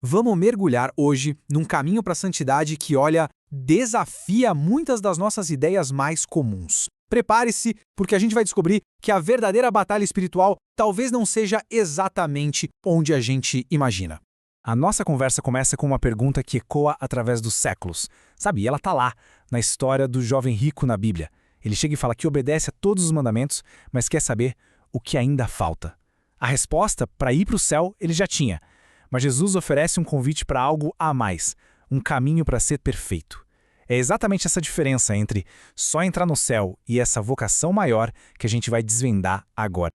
Vamos mergulhar hoje num caminho para a santidade que, olha, desafia muitas das nossas ideias mais comuns. Prepare-se, porque a gente vai descobrir que a verdadeira batalha espiritual talvez não seja exatamente onde a gente imagina. A nossa conversa começa com uma pergunta que ecoa através dos séculos. Sabe, ela tá lá, na história do jovem rico na Bíblia. Ele chega e fala que obedece a todos os mandamentos, mas quer saber o que ainda falta. A resposta, para ir para o céu, ele já tinha. Mas Jesus oferece um convite para algo a mais, um caminho para ser perfeito. É exatamente essa diferença entre só entrar no céu e essa vocação maior que a gente vai desvendar agora.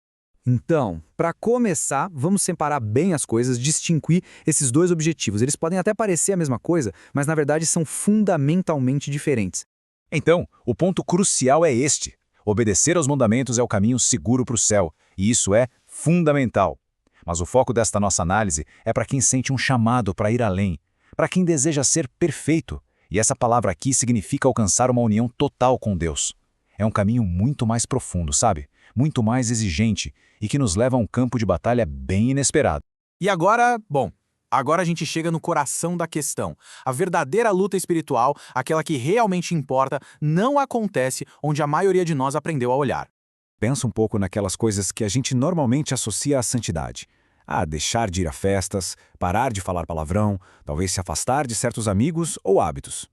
Então, para começar, vamos separar bem as coisas, distinguir esses dois objetivos. Eles podem até parecer a mesma coisa, mas na verdade são fundamentalmente diferentes. Então, o ponto crucial é este. Obedecer aos mandamentos é o caminho seguro para o céu, e isso é fundamental. Mas o foco desta nossa análise é para quem sente um chamado para ir além, para quem deseja ser perfeito, e essa palavra aqui significa alcançar uma união total com Deus. É um caminho muito mais profundo, sabe? Muito mais exigente e que nos leva a um campo de batalha bem inesperado. E agora, agora a gente chega no coração da questão. A verdadeira luta espiritual, aquela que realmente importa, não acontece onde a maioria de nós aprendeu a olhar. Pensa um pouco naquelas coisas que a gente normalmente associa à santidade. Deixar de ir a festas, parar de falar palavrão, talvez se afastar de certos amigos ou hábitos.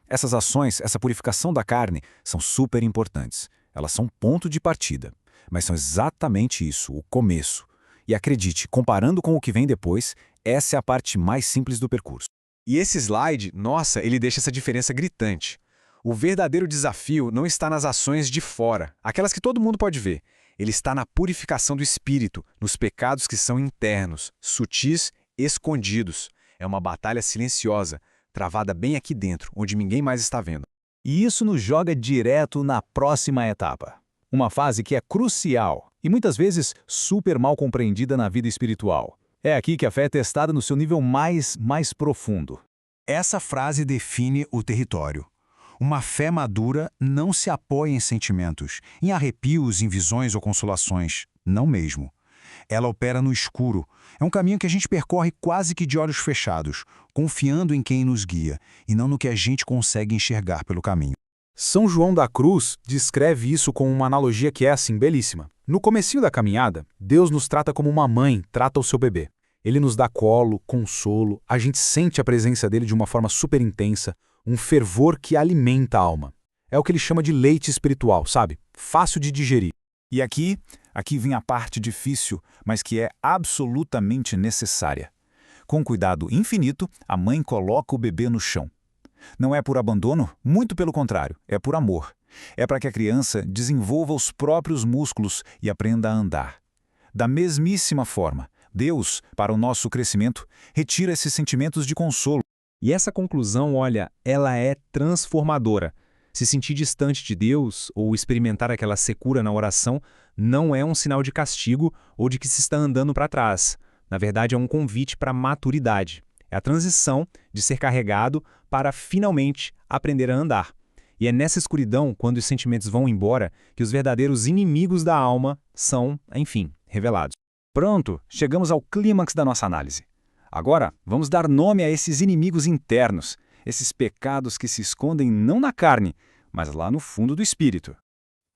Essas ações, essa purificação da carne, são super importantes. Elas são ponto de partida. Mas são exatamente isso, o começo. E acredite, comparando com o que vem depois, essa é a parte mais simples do percurso. E esse slide, nossa, ele deixa essa diferença gritante. O verdadeiro desafio não está nas ações de fora, aquelas que todo mundo pode ver. Ele está na purificação do espírito, nos pecados que são internos, sutis, escondidos. É uma batalha silenciosa, travada bem aqui dentro, onde ninguém mais está vendo. E isso nos joga direto na próxima etapa. Uma fase que é crucial e muitas vezes super mal compreendida na vida espiritual. É aqui que a fé é testada no seu nível mais profundo. Essa frase define o território. Uma fé madura não se apoia em sentimentos, em arrepios, em visões ou consolações. Não mesmo. Ela opera no escuro. É um caminho que a gente percorre quase que de olhos fechados, confiando em quem nos guia, e não no que a gente consegue enxergar pelo caminho. São João da Cruz descreve isso com uma analogia que é assim, belíssima. No comecinho da caminhada, Deus nos trata como uma mãe trata o seu bebê. Ele nos dá colo, consolo, a gente sente a presença dele de uma forma super intensa, um fervor que alimenta a alma. É o que ele chama de leite espiritual, sabe? Fácil de digerir. E aqui vem a parte difícil, mas que é absolutamente necessária. Com cuidado infinito, a mãe coloca o bebê no chão. Não é por abandono, muito pelo contrário, é por amor. É para que a criança desenvolva os próprios músculos e aprenda a andar. Da mesmíssima forma, Deus, para o nosso crescimento, retira esses sentimentos de consolo. E essa conclusão, olha, ela é transformadora. Se sentir distante de Deus ou experimentar aquela secura na oração não é um sinal de castigo ou de que se está andando para trás. Na verdade, é um convite para a maturidade. É a transição de ser carregado para finalmente aprender a andar. E é nessa escuridão, quando os sentimentos vão embora, que os verdadeiros inimigos da alma são, enfim, revelados. Pronto, chegamos ao clímax da nossa análise. Agora, vamos dar nome a esses inimigos internos, esses pecados que se escondem não na carne, mas lá no fundo do espírito.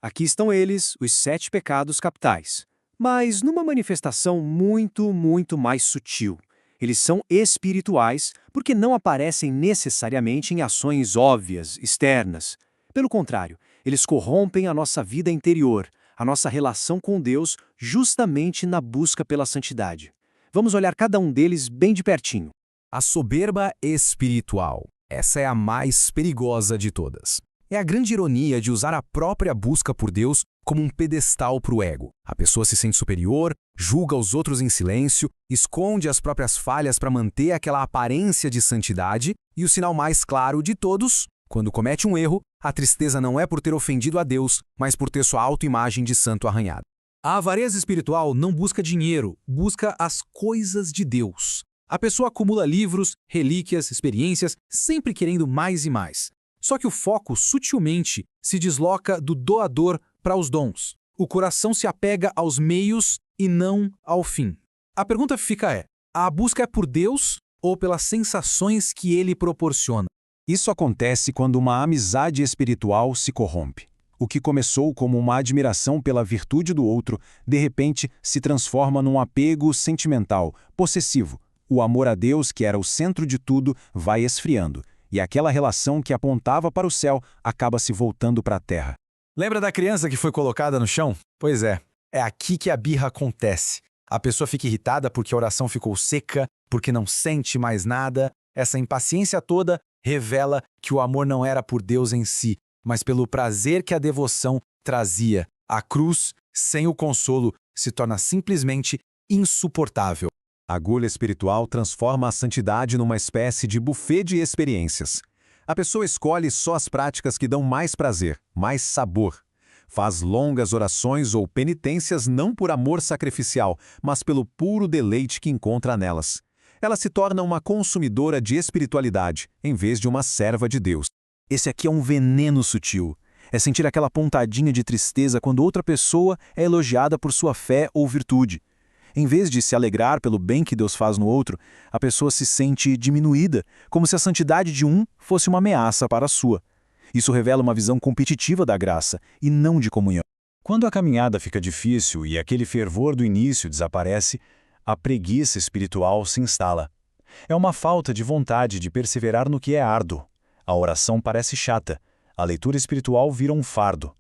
Aqui estão eles, os 7 pecados capitais. Mas numa manifestação muito mais sutil. Eles são espirituais porque não aparecem necessariamente em ações óbvias, externas. Pelo contrário, eles corrompem a nossa vida interior, a nossa relação com Deus, justamente na busca pela santidade. Vamos olhar cada um deles bem de pertinho. A soberba espiritual. Essa é a mais perigosa de todas. É a grande ironia de usar a própria busca por Deus como um pedestal para o ego. A pessoa se sente superior, julga os outros em silêncio, esconde as próprias falhas para manter aquela aparência de santidade, e o sinal mais claro de todos, quando comete um erro, a tristeza não é por ter ofendido a Deus, mas por ter sua autoimagem de santo arranhada. A avareza espiritual não busca dinheiro, busca as coisas de Deus. A pessoa acumula livros, relíquias, experiências, sempre querendo mais e mais. Só que o foco sutilmente se desloca do doador para os dons. O coração se apega aos meios e não ao fim. A pergunta fica a busca é por Deus ou pelas sensações que ele proporciona. Isso acontece quando uma amizade espiritual se corrompe. O que começou como uma admiração pela virtude do outro, de repente se transforma num apego sentimental, possessivo. O amor a Deus, que era o centro de tudo, vai esfriando, e aquela relação que apontava para o céu acaba se voltando para a terra. Lembra da criança que foi colocada no chão? Pois é aqui que a birra acontece. A pessoa fica irritada porque a oração ficou seca, porque não sente mais nada. Essa impaciência toda revela que o amor não era por Deus em si, mas pelo prazer que a devoção trazia. A cruz, sem o consolo, se torna simplesmente insuportável. A agulha espiritual transforma a santidade numa espécie de buffet de experiências. A pessoa escolhe só as práticas que dão mais prazer, mais sabor. Faz longas orações ou penitências não por amor sacrificial, mas pelo puro deleite que encontra nelas. Ela se torna uma consumidora de espiritualidade, em vez de uma serva de Deus. Esse aqui é um veneno sutil. É sentir aquela pontadinha de tristeza quando outra pessoa é elogiada por sua fé ou virtude. Em vez de se alegrar pelo bem que Deus faz no outro, a pessoa se sente diminuída, como se a santidade de um fosse uma ameaça para a sua. Isso revela uma visão competitiva da graça e não de comunhão. Quando a caminhada fica difícil e aquele fervor do início desaparece, a preguiça espiritual se instala. É uma falta de vontade de perseverar no que é árduo. A oração parece chata, a leitura espiritual vira um fardo.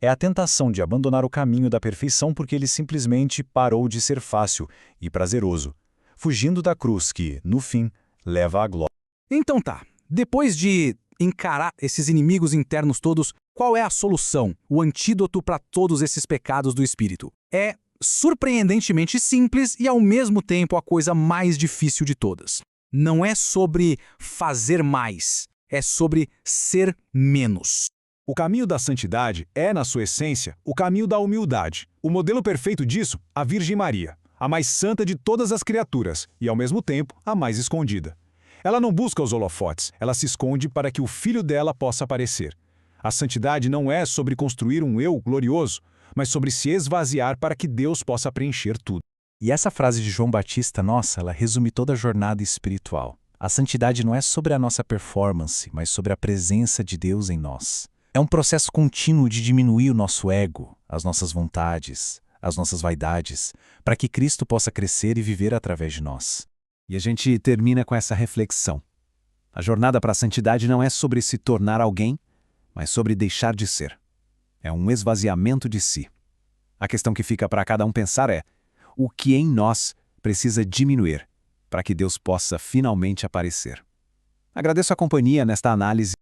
É a tentação de abandonar o caminho da perfeição porque ele simplesmente parou de ser fácil e prazeroso, fugindo da cruz que, no fim, leva à glória. Então tá, depois de encarar esses inimigos internos todos, qual é a solução, o antídoto para todos esses pecados do espírito? É surpreendentemente simples e, ao mesmo tempo, a coisa mais difícil de todas. Não é sobre fazer mais, é sobre ser menos. O caminho da santidade é, na sua essência, o caminho da humildade. O modelo perfeito disso, a Virgem Maria, a mais santa de todas as criaturas e, ao mesmo tempo, a mais escondida. Ela não busca os holofotes, ela se esconde para que o filho dela possa aparecer. A santidade não é sobre construir um eu glorioso, mas sobre se esvaziar para que Deus possa preencher tudo. E essa frase de João Batista, nossa, ela resume toda a jornada espiritual. A santidade não é sobre a nossa performance, mas sobre a presença de Deus em nós. É um processo contínuo de diminuir o nosso ego, as nossas vontades, as nossas vaidades, para que Cristo possa crescer e viver através de nós. E a gente termina com essa reflexão. A jornada para a santidade não é sobre se tornar alguém, mas sobre deixar de ser. É um esvaziamento de si. A questão que fica para cada um pensar é: o que em nós precisa diminuir para que Deus possa finalmente aparecer? Agradeço a companhia nesta análise.